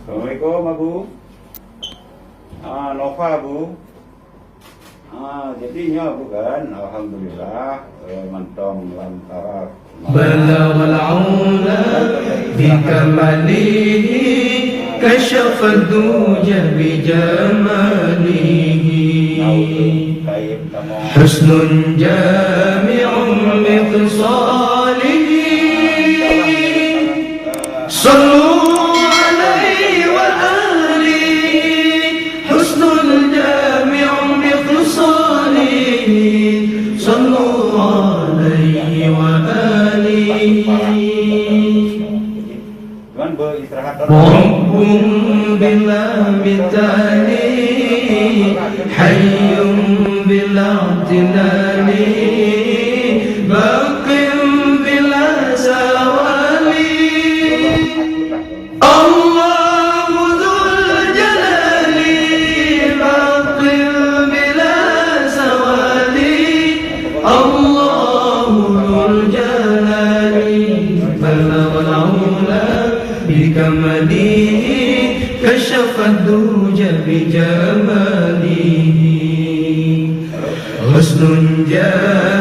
Assalamualaikum Abu. Nova Bu. Jadinya bukan, alhamdulillah mantong lantaran. Balaghal aula bikamalihi kasyafa duja bijamalihi husnun jami'un bi khisalihi sallu alaihi wa alihi husnun jami'un bi khisalihi sallu alaihi wa alihi Rabbun bila bitani hayyun bila tilani baqim bila zawali Allahu dzul jalali baqim bila zawali Allahu dzul jalali balaghal aula bikamalihi kasyafa duja bijamalihi husnun jami'un